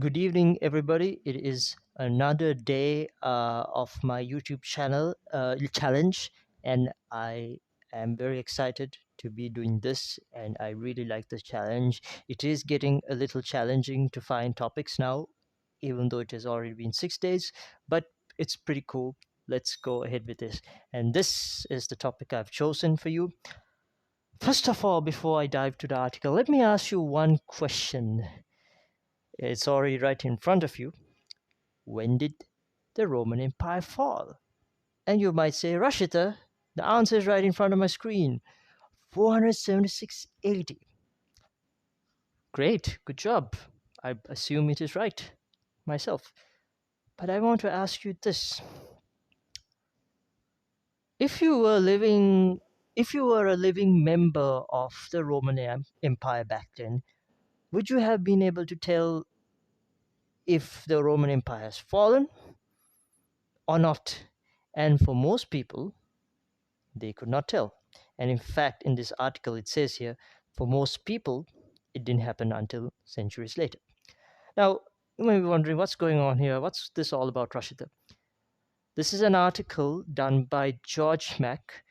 Good evening, everybody. It is another day of my YouTube channel challenge, and I am very excited to be doing this. And I really like this challenge. It is getting a little challenging to find topics now, even though it has already been 6 days, but it's pretty cool. Let's go ahead with this. And this is the topic I've chosen for you. First of all, before I dive to the article, let me ask you one question. It's already right in front of you. When did the Roman Empire fall? And you might say, Rashida, the answer is right in front of my screen. 476 AD. Great, good job. I assume it is right myself. But I want to ask you this. If you were a living member of the Roman Empire back then, would you have been able to tell if the Roman Empire has fallen or not? And for most people, they could not tell. And in fact, in this article, it says here, for most people, it didn't happen until centuries later. Now, you may be wondering what's going on here. What's this all about, Rashida? This is an article done by George Mack.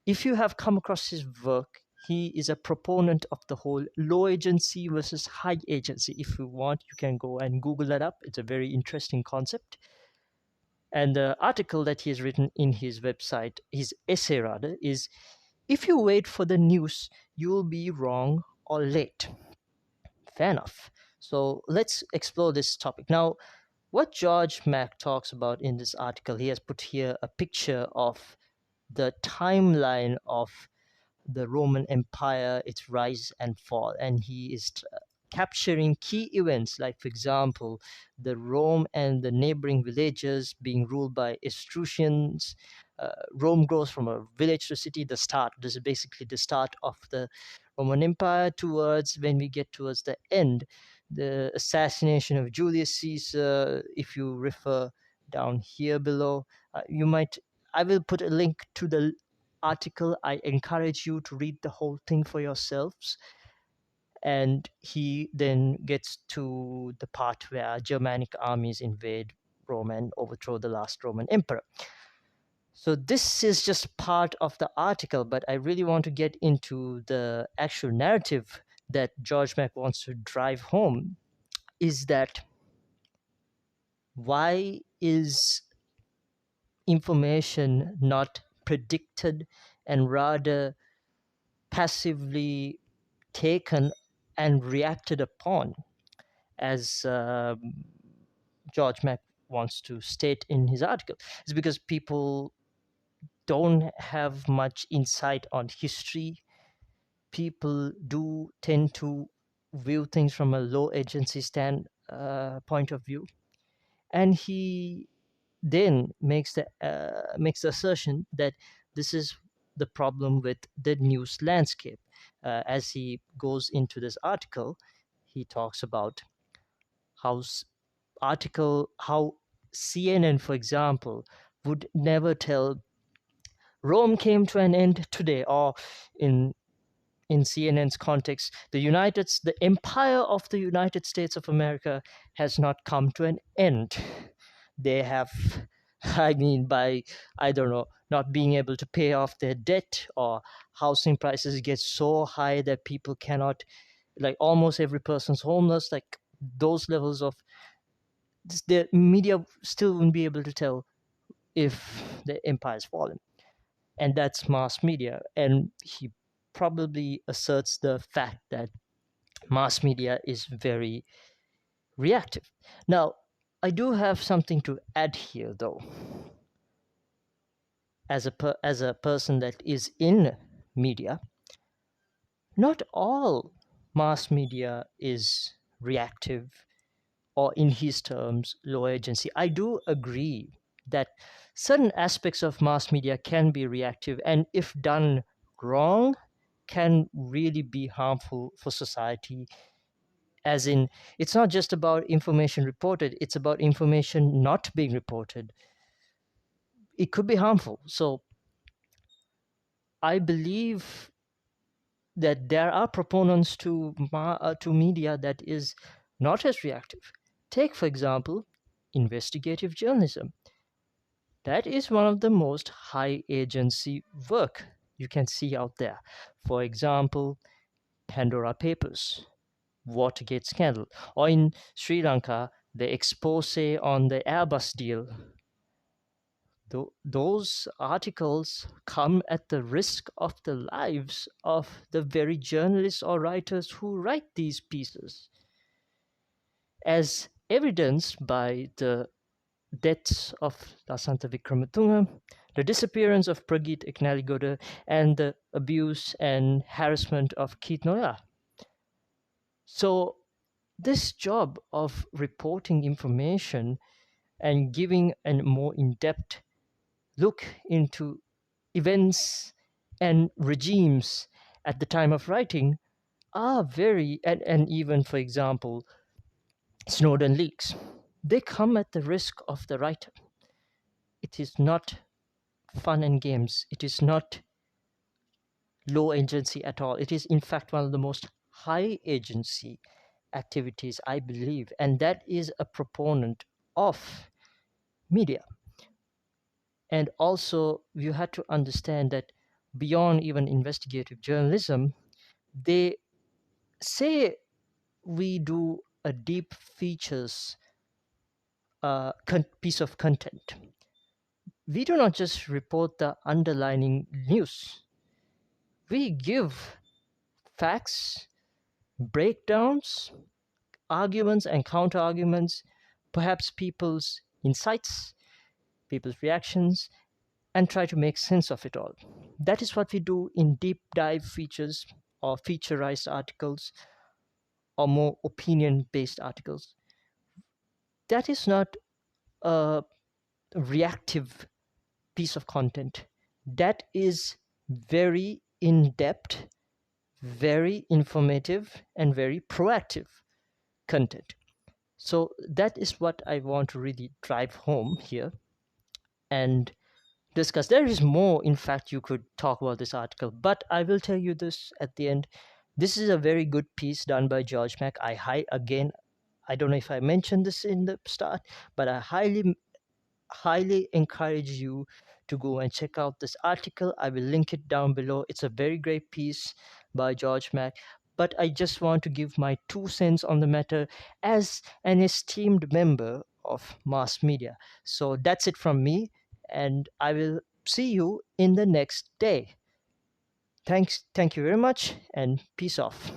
If you have come across his work, he is a proponent of the whole low agency versus high agency. If you want, you can go and Google that up. It's a very interesting concept. And the article that he has written in his website, his essay rather, is if you wait for the news, you will be wrong or late. Fair enough. So let's explore this topic. Now, what George Mack talks about in this article, he has put here a picture of the timeline of the Roman Empire, its rise and fall, and he is capturing key events like, for example, the Rome and the neighboring villages being ruled by Etruscans. Rome grows from a village to city. This is basically the start of the Roman Empire. Towards when we get towards the end, the assassination of Julius Caesar. If you refer down here below, I will put a link to the article. I encourage you to read the whole thing for yourselves. And he then gets to the part where Germanic armies invade Rome and overthrow the last Roman emperor. So this is just part of the article, but I really want to get into the actual narrative that George Mack wants to drive home. Is that why is information not predicted and rather passively taken and reacted upon, as George Mack wants to state in his article? It's because people don't have much insight on history. People do tend to view things from a low agency point of view, and he then makes the assertion that this is the problem with the news landscape. As he goes into this article, he talks about how how CNN, for example, would never tell Rome came to an end today, or in CNN's context, the empire of the United States of America has not come to an end. They have, I mean, by, I don't know, not being able to pay off their debt, or housing prices get so high that people cannot, like almost every person's homeless, like those levels of, the media still wouldn't be able to tell if the empire's fallen. And that's mass media. And he probably asserts the fact that mass media is very reactive. Now, I do have something to add here, though. As a person that is in media, not all mass media is reactive, or in his terms, low agency. I do agree that certain aspects of mass media can be reactive, and if done wrong, can really be harmful for society. As in, it's not just about information reported, it's about information not being reported. It could be harmful. So I believe that there are proponents to media that is not as reactive. Take, for example, investigative journalism. That is one of the most high agency work you can see out there. For example, Pandora Papers, Watergate scandal, or in Sri Lanka, the expose on the Airbus deal. Those articles come at the risk of the lives of the very journalists or writers who write these pieces, as evidenced by the deaths of Lasantha Vikramatunga, the disappearance of Pragit Eknaligoda, and the abuse and harassment of Keith Noya. So, this job of reporting information and giving a more in depth look into events and regimes at the time of writing are very, and even, for example, Snowden leaks, they come at the risk of the writer. It is not fun and games. It is not low agency at all. It is, in fact, one of the most high agency activities, I believe, and that is a proponent of media. And also, you had to understand that beyond even investigative journalism, they say we do a deep features piece of content. We do not just report the underlining news. We give facts, breakdowns, arguments and counter arguments, perhaps people's insights, people's reactions, and try to make sense of it all. That is what we do in deep dive features or featureized articles or more opinion based articles. That is not a reactive piece of content. That is very in depth, very informative, and very proactive content. So that is what I want to really drive home here and discuss. There is more, in fact, you could talk about this article, but I will tell you this at the end. This is a very good piece done by George Mack. Again, I don't know if I mentioned this in the start, but I highly encourage you to go and check out this article. I will link it down below. It's a very great piece by George Mack. But I just want to give my 2 cents on the matter as an esteemed member of mass media. So that's it from me, and I will see you in the next day. Thank you very much, and peace off.